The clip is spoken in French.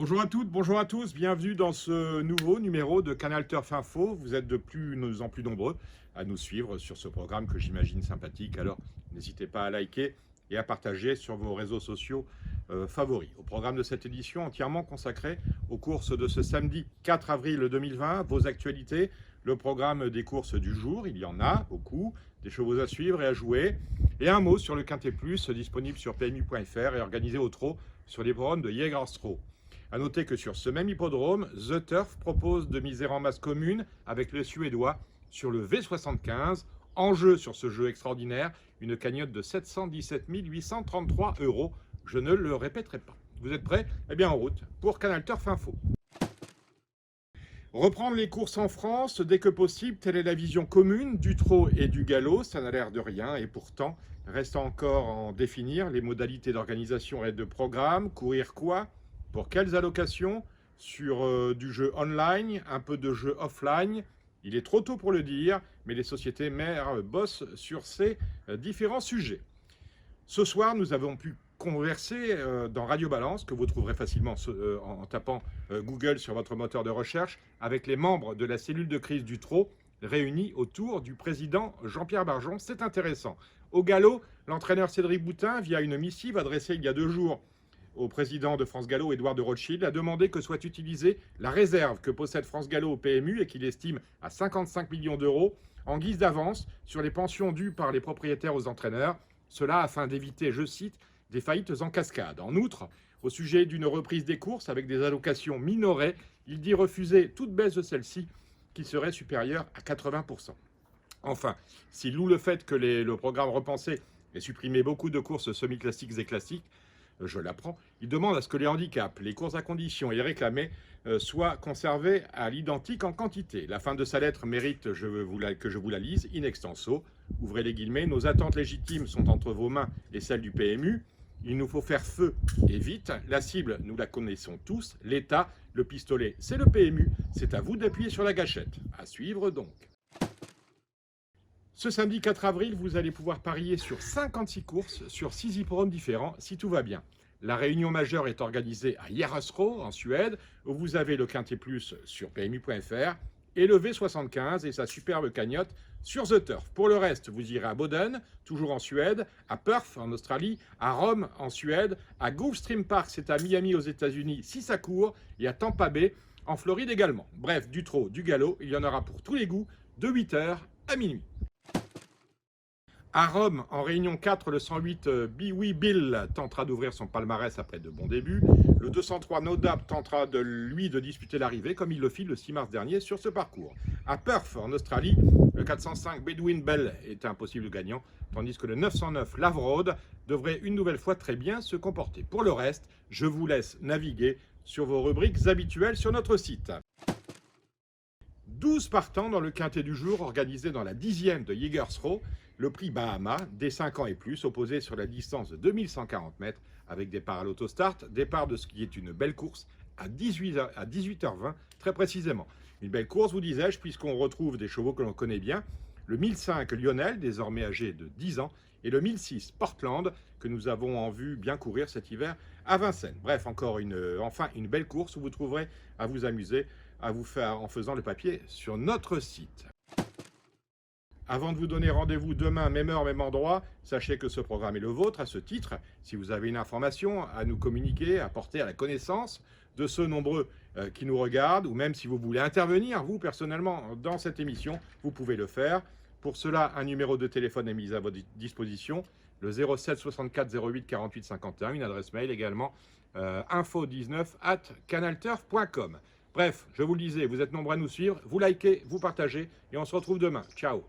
Bonjour à toutes, bonjour à tous, bienvenue dans ce nouveau numéro de Canal Turf Info. Vous êtes de plus en plus nombreux à nous suivre sur ce programme que j'imagine sympathique. Alors n'hésitez pas à liker et à partager sur vos réseaux sociaux favoris. Au programme de cette édition entièrement consacrée aux courses de ce samedi 4 avril 2020, vos actualités, le programme des courses du jour, il y en a beaucoup, des chevaux à suivre et à jouer, et un mot sur le Quintet Plus disponible sur PMU.fr et organisé au trot sur les programmes de Jägersro. A noter que sur ce même hippodrome, The Turf propose de miser en masse commune avec le Suédois sur le V75. En jeu sur ce jeu extraordinaire, une cagnotte de 717 833 €. Je ne le répéterai pas. Vous êtes prêts? Eh bien en route pour Canal Turf Info. Reprendre les courses en France dès que possible, telle est la vision commune du trot et du galop. Ça n'a l'air de rien et pourtant, reste encore à en définir les modalités d'organisation et de programme. Courir quoi? Pour quelles allocations? Sur du jeu online, un peu de jeu offline? Il est trop tôt pour le dire, mais les sociétés mères bossent sur ces différents sujets. Ce soir, nous avons pu converser dans Radio Balance, que vous trouverez facilement en tapant Google sur votre moteur de recherche, avec les membres de la cellule de crise du trot réunis autour du président Jean-Pierre Barjon. C'est intéressant. Au galop, l'entraîneur Cédric Boutin, via une missive adressée il y a 2 jours au président de France Gallo, Édouard de Rothschild, a demandé que soit utilisée la réserve que possède France Gallo au PMU et qu'il estime à 55 millions d'euros en guise d'avance sur les pensions dues par les propriétaires aux entraîneurs. Cela afin d'éviter, je cite, des faillites en cascade. En outre, au sujet d'une reprise des courses avec des allocations minorées, il dit refuser toute baisse de celle-ci qui serait supérieure à 80%. Enfin, s'il loue le fait que le programme repensé ait supprimé beaucoup de courses semi-classiques et classiques, je l'apprends, il demande à ce que les handicaps, les courses à conditions et les réclamés soient conservés à l'identique en quantité. La fin de sa lettre mérite que je vous la lise in extenso. Ouvrez les guillemets, nos attentes légitimes sont entre vos mains et celles du PMU. Il nous faut faire feu et vite. La cible, nous la connaissons tous. L'État, le pistolet, c'est le PMU. C'est à vous d'appuyer sur la gâchette. À suivre donc. Ce samedi 4 avril, vous allez pouvoir parier sur 56 courses, sur 6 hippodromes différents, si tout va bien. La réunion majeure est organisée à Jägersro, en Suède, où vous avez le Quintet Plus sur PMU.fr et le V75 et sa superbe cagnotte sur The Turf. Pour le reste, vous irez à Boden, toujours en Suède, à Perth, en Australie, à Rome, en Suède, à Gulfstream Park, c'est à Miami, aux États-Unis, si ça court, et à Tampa Bay, en Floride également. Bref, du trot, du galop, il y en aura pour tous les goûts, de 8h à minuit. À Rome, en réunion 4, le 108 Biwi Bill tentera d'ouvrir son palmarès après de bons débuts. Le 203 Nodab tentera de disputer l'arrivée, comme il le fit le 6 mars dernier sur ce parcours. À Perth, en Australie, le 405 Bedouin Bell est un possible gagnant, tandis que le 909 Lavrod devrait une nouvelle fois très bien se comporter. Pour le reste, je vous laisse naviguer sur vos rubriques habituelles sur notre site. 12 partants dans le quintet du jour organisé dans la 10e de Jägersro, le prix Bahama, des 5 ans et plus, opposé sur la distance de 2140 mètres avec départ à l'autostart, départ de ce qui est une belle course à 18h20 très précisément. Une belle course, vous disais-je, puisqu'on retrouve des chevaux que l'on connaît bien, le 1005 Lionel, désormais âgé de 10 ans, et le 1006 Portland, que nous avons en vue bien courir cet hiver à Vincennes. Bref, enfin une belle course où vous trouverez à vous amuser à vous faire en faisant le papier sur notre site. Avant de vous donner rendez-vous demain, même heure, même endroit, sachez que ce programme est le vôtre. À ce titre, si vous avez une information à nous communiquer, à porter à la connaissance de ceux nombreux qui nous regardent, ou même si vous voulez intervenir, vous, personnellement, dans cette émission, vous pouvez le faire. Pour cela, un numéro de téléphone est mis à votre disposition, le 07 64 08 48 51, une adresse mail également, info19@canalturf.com. Bref, je vous le disais, vous êtes nombreux à nous suivre, vous likez, vous partagez, et on se retrouve demain. Ciao.